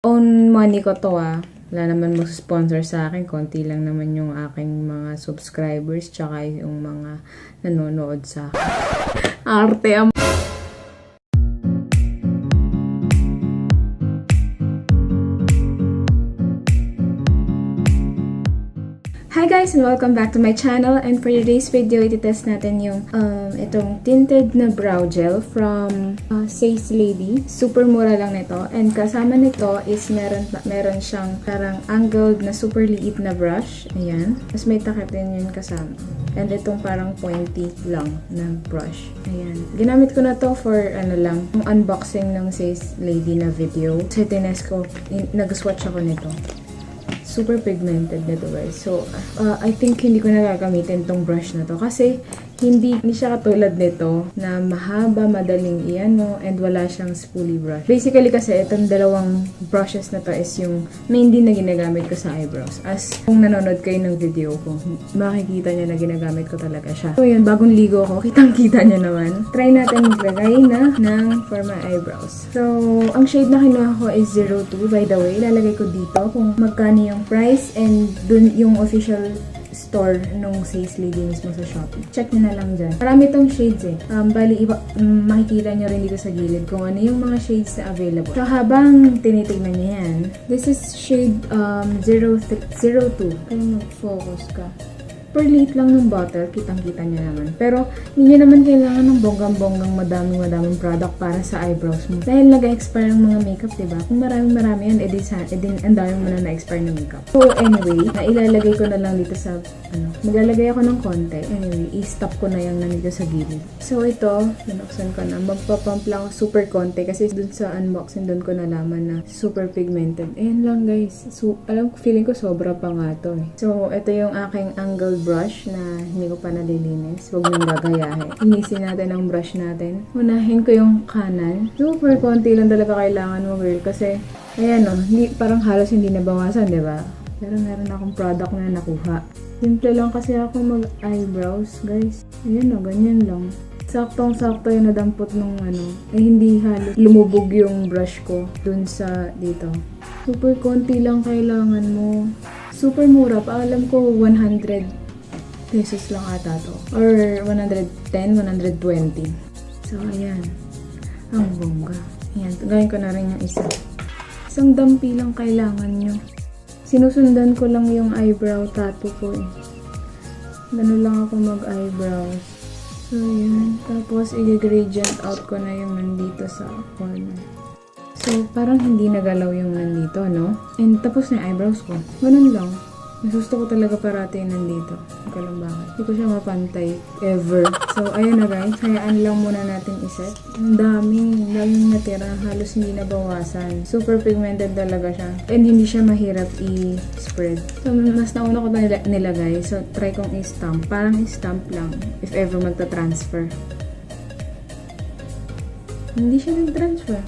Own money ko to Wala naman mag-sponsor sa akin. Konti lang naman yung aking mga subscribers tsaka yung mga nanonood sa akin. Arte ang... Hi guys and welcome back to my channel, and for today's video ititest natin yung itong tinted na brow gel from Sace Lady. Super mura lang nito, and kasama nito is meron siyang parang angled na super liit na brush. Ayan. Tapos may takip din yun kasama. And itong parang pointy lang na brush. Ayan. Ginamit ko na to for yung unboxing ng Sace Lady na video. Sa tinest ko, nag-swatch ako nito. Super pigmented nito guys. So, I think hindi ko na gagamitin tong brush na to kasi hindi siya katulad nito na mahaba, madaling i-ano, and wala siyang spoolie brush. Basically kasi itong dalawang brushes na to is yung mainly na ginagamit ko sa eyebrows. As kung nanonood kayo ng video ko, makikita niya na ginagamit ko talaga siya. So yun, bagong ligo ko, kitang-kita niya naman. Try natin maglagay ng for my eyebrows. So, ang shade na kinuha ko is 02. By the way, ilalagay ko dito kung magkano yung price and dun yung official store nung Sace Lady mismo sa Shopee. Check nyo na lang dyan. Marami itong shades Bali, makikita nyo rin dito sa gilid kung ano yung mga shades na available. So, habang tinitignan nyo yan, this is shade 02. Kaya mag-focus ka. Per liit lang ng bottle, kitang-kita nyo naman. Pero, hindi nyo naman kailangan ng bonggang-bonggang madaming product para sa eyebrows mo. Dahil nag-expire ang mga makeup, diba? Kung marami yan, ang dami mo na na-expire ng makeup. So, anyway, ilalagay ko na lang dito sa, maglalagay ako ng konti. Anyway, i-stop ko na yung nandito sa gilid. So, ito, binuksan ko na. Magpapump lang ako super konti kasi dun sa unboxing, dun ko nalaman na super pigmented. Ayan lang, guys. So, feeling ko sobra pa nga to So, ito yung aking angle brush na hindi ko pa nalilinis. Huwag nang gagayahin. Inisin natin ang brush natin. Unahin ko yung kanan. Super konti lang talaga kailangan mo, girl. Kasi, ayan parang halos hindi nabawasan, diba? Pero meron akong product na nakuha. Simple lang kasi ako mag-eyebrows, guys. Ayan ganyan lang. Saktong-sakto yung nadampot nung hindi halos lumubog yung brush ko dun sa dito. Super konti lang kailangan mo. Super mura. Paalam ko 100 pesos lang ata to. Or 110, 120. So, ayan. Ang bongga. Ayan. Gawin ko na rin yung isa. Isang dampi lang kailangan nyo. Sinusundan ko lang yung eyebrow tattoo ko Ganun lang ako mag-eyebrows. So, ayan. Tapos, i-gradient out ko na yung nandito sa corner. So, parang hindi nagalaw yung nandito, And tapos na yung eyebrows ko. Ganun lang. Mas gusto ko talaga parati yung nandito. Hindi ko lang bakit. Hindi ko siya mapantay. Ever. So, ayun na guys. Hayaan lang muna natin iset. Ang daming natira. Halos hindi nabawasan. Super pigmented talaga siya. And hindi siya mahirap i-spread. So, mas nauna ko nilagay. So, try kong i-stamp. Parang i-stamp lang. If ever magta-transfer. Hindi siya nag-transfer.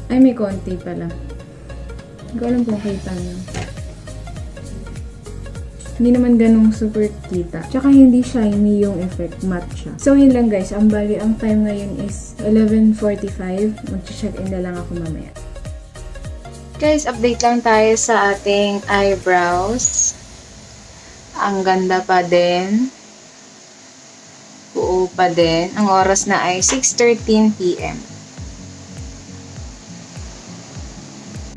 Ay, may konti pala. Hindi ko alam kung kita nyo. Hindi naman ganong super kita. Tsaka hindi shiny yung effect. Matte siya. So, yun lang guys. Ang time ngayon is 11:45. Mag-check-in na lang ako mamaya. Guys, update lang tayo sa ating eyebrows. Ang ganda pa din. Buo pa din. Ang oras na ay 6:13 PM.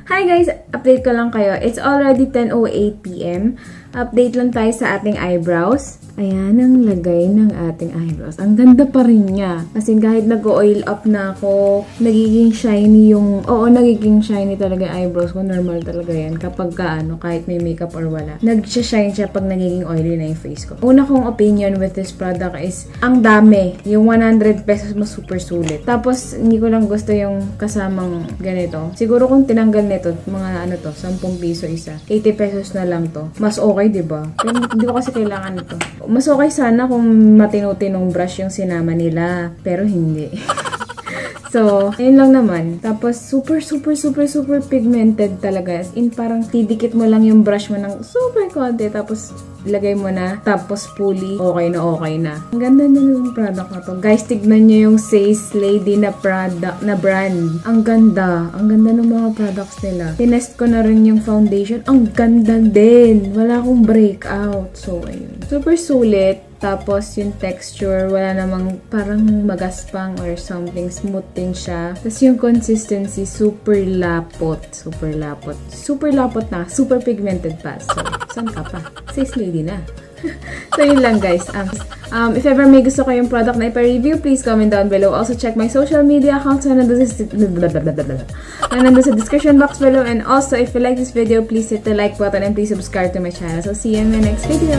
Hi guys! Update ko lang kayo. It's already 10:08 PM. Update lang tayo sa ating eyebrows. Ayan ang lagay ng ating eyebrows. Ang ganda pa rin niya. Kasi kahit nag-oil up na ako, nagiging shiny nagiging shiny talaga yung eyebrows ko. Normal talaga yan. Kapag kahit may makeup or wala. Nag-shine siya pag nagiging oily na yung face ko. Una kong opinion with this product is, ang dami. Yung 100 pesos mo super sulit. Tapos, hindi ko lang gusto yung kasamang ganito. Siguro kung tinanggal nito, mga 10 piso isa. 80 pesos na lang to. Mas okay, diba? Pero hindi ko kasi kailangan ito. Mas okay sana kung matino-tinong brush yung sinama nila. Pero hindi. So, ayun lang naman. Tapos, super pigmented talaga. As in, parang tidikit mo lang yung brush mo ng super konti. Tapos, ilagay mo na. Tapos, fully, okay na. Ang ganda na yung product na to. Guys, tignan nyo yung Sace Lady na product, na brand. Ang ganda. Ang ganda ng mga products nila. Tinest ko na rin yung foundation. Ang ganda din. Wala akong breakout. So, ayun. Super sulit. Tapos, yung texture, wala namang parang magaspang or something. Smooth din siya. Tapos, yung consistency, super lapot. Super lapot na. Super pigmented pa. So, saan ka pa? Sace Lady na. So, yun lang guys. If ever may gusto kayong product na ipa-review, please comment down below. Also, check my social media accounts na nandun sa description box below. And also, if you like this video, please hit the like button and please subscribe to my channel. So, see you in my next video.